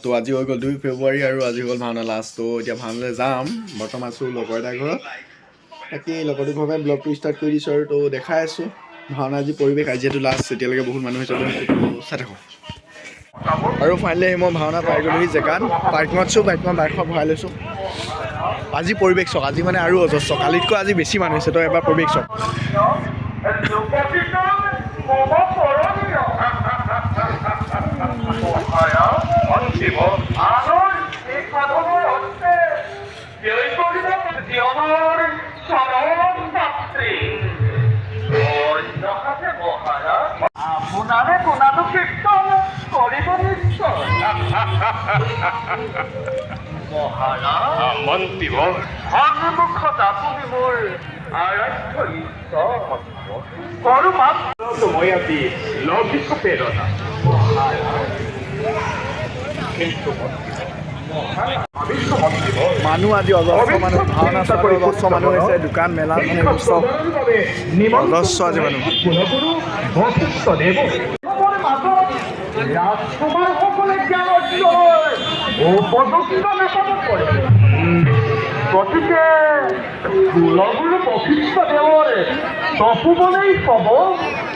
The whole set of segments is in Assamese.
তো আজি হৈ গ'ল 2 ফেব্ৰুৱাৰী আৰু আজি হ'ল ভাওনা লাষ্ট। তো এতিয়া ভাওনালৈ যাম। বৰ্তমান আছোঁ লগৰ এটাৰ ঘৰত। তাকেই লগৰটোৰ ঘৰৰ পৰাই ব্লগটো ষ্টাৰ্ট কৰি দিছোঁ আৰু তো দেখাই আছোঁ ভাওনা আজি পৰিৱেশ। আজি যিহেতু লাষ্ট, এতিয়ালৈকে বহুত মানুহ হৈছে, চাই থাকক। আৰু ফাইনেলি মই ভাওনা পাই গ'লোহি জেগাত। পাৰ্কিঙত আছোঁ, বাইকখন ভৰাই লৈছোঁ। আজি পৰিৱেশ চাওক, আজি মানে আৰু অজস্ৰ, কালিতকৈ আজি বেছি মানুহ হৈছে। তো এবাৰ পৰিৱেশ চাওক। আপোনাৰে কোনাটো কীৰ্তন কৰিব নিশ্চয় মহাৰাজ মন্ত্ৰীবৰ সন্মুখত আপুনি মোৰ আৰাধ্য ঈশ্বৰ কৰো মাত্ৰ মই আজি লৌকিক প্ৰেৰণা কিন্তু মানুহ আজি অজস্ৰ মানুহ, ভাওনা চোৱাটো অজস্ৰ মানুহ হৈছে। দোকান মেলা মানে চব অজস্ৰ আজি মানুহ। ৰাজকুমাৰসকলে জ্ঞান উপযুক্ত নাপাব কৰে গতিকে কুলগুৰু বশিষ্ঠ দেৱৰে তপোবনেই পাব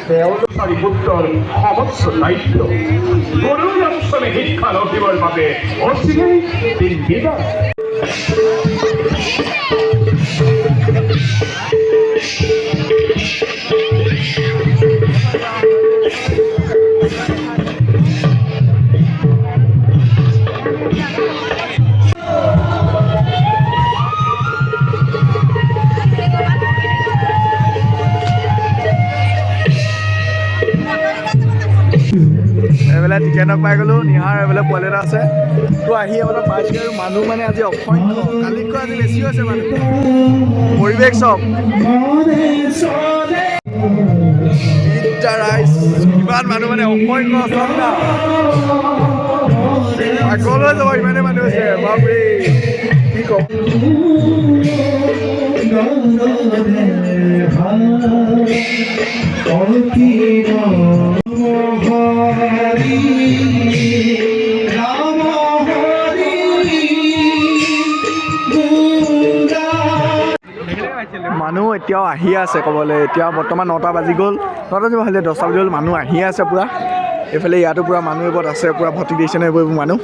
তেওঁলোকৰ পুত্ৰৰ সমস্ত দায়িত্ব গুৰুৰ অঞ্চলে শিক্ষা লভিবৰ বাবে অচিৰেই দিবা এইফালে টিকেটক পাই গ'লোঁ। নিহাৰ এইফালে পোৱালি এটা আছে। তো আহি এইফালে পাইছোঁ আৰু মানুহ মানে আজি অসংখ্য, কালিতকৈ আজি বেছি হৈছে মানুহ। পৰিৱেশ চাওক, ৰাইজ কিমান মানুহ মানে অসংখ্য চাওক না, আগলৈ যাব ইমানেই মানুহ হৈছে। বাপৰে কি কম। মানুহ এতিয়াও আহিয়ে আছে ক'বলৈ। এতিয়া বৰ্তমান 9টা বাজি গ'ল, 9টা যে ভালে 10টা বাজি গ'ল। মানুহ আহিয়ে আছে পূৰা। এইফালে ইয়াতো পূৰা মানুহ এইবোৰত আছে, পূৰা ভৰ্তি দিছে ন এইবোৰ মানুহ।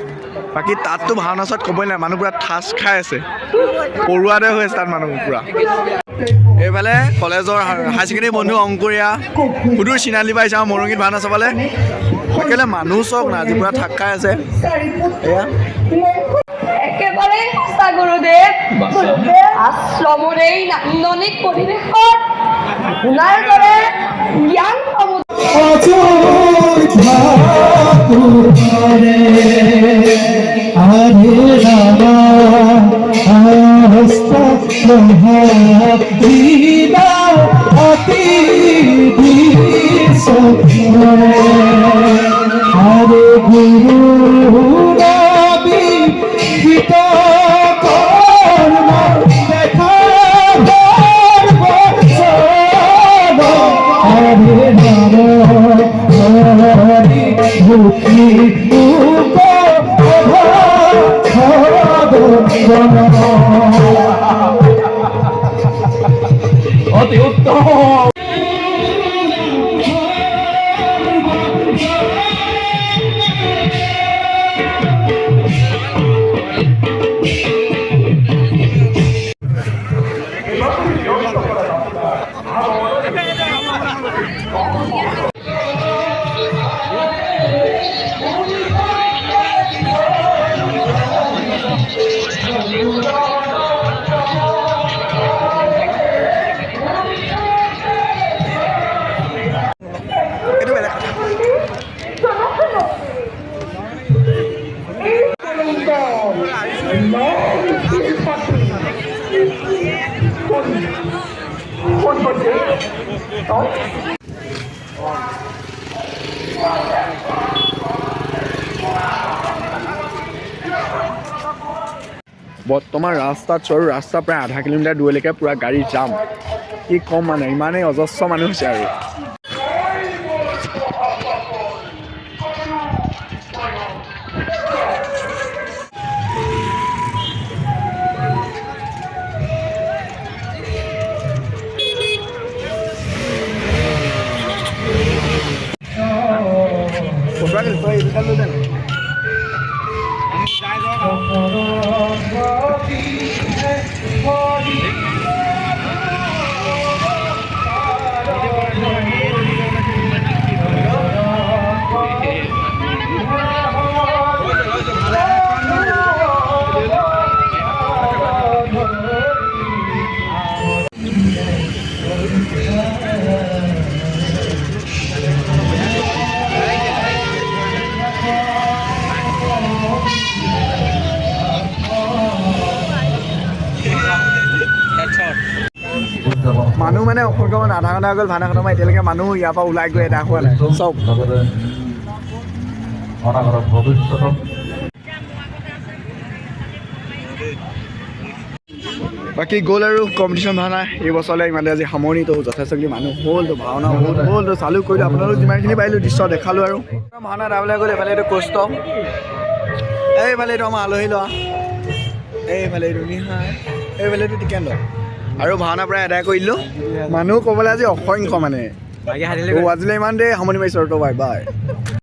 বাকী তাততো ভাওনা চাত ক'বই নাই, মানুহ পূৰা ঠাচ খাই আছে, পৰুৱা দৰে হৈ আছে তাত মানুহ পূৰা। এইফালে কলেজৰ হাই ছেকেণ্ডেৰী বন্ধু অংকুৰীয়া সুদূৰ চিনালি পাইছে আমাৰ মৰঙীত ভাওনা চাবলৈ। একেবাৰে মানুহ চাওক না, আজি পূৰা ঠাক খাই আছে। এয়া একেবাৰে সঁচা গুৰুদেৱ, আশ্ৰমৰ এই নান্দনিক পৰিৱেশত আপোনাৰ দৰে জ্ঞান অতি উত্তম বৰ্তমান ৰাস্তাত চৰো, ৰাস্তা প্ৰায় আধা কিলোমিটাৰ দূৰলৈকে পূৰা গাড়ী জাম। কি ক'ম মানে, ইমানেই অজস্ৰ মানুহ হৈছে আৰু। মানুহ মানে অসংখ্য মানে আধা ঘণ্টা হৈ গ'ল ভাওনা খতম এতিয়ালৈকে মানুহ ইয়াৰ পৰা ওলাই গৈ এটা হোৱা নাই চব অনাগত ভৱিষ্যতত বাকী গ'ল আৰু কম্পিটিশ্যন ভাওনা এই বছৰলৈ ইমানে আজি সামৰণিটো যথেষ্টখিনি মানুহ হ'লতো ভাওনা হ'লতো চালু কৰিলোঁ আপোনালোক যিমানখিনি পাৰিলোঁ দৃশ্য দেখালোঁ আৰু ভাওনা দাবলৈ গ'ল এইফালে এইটো কষ্ট এইফালে এইটো আমাৰ আলহী লোৱা এইফালে এইটো নিহাই এইফালে এইটো টিকেন্দ্ৰ আৰু ভাওনা প্ৰায় আদায় কৰি দিলোঁ মানুহ ক'বলৈ আজি অসংখ্য মানে আজিলৈ ইমান দেৰি সামৰণি মাৰিছোঁ আৰু বাই বাই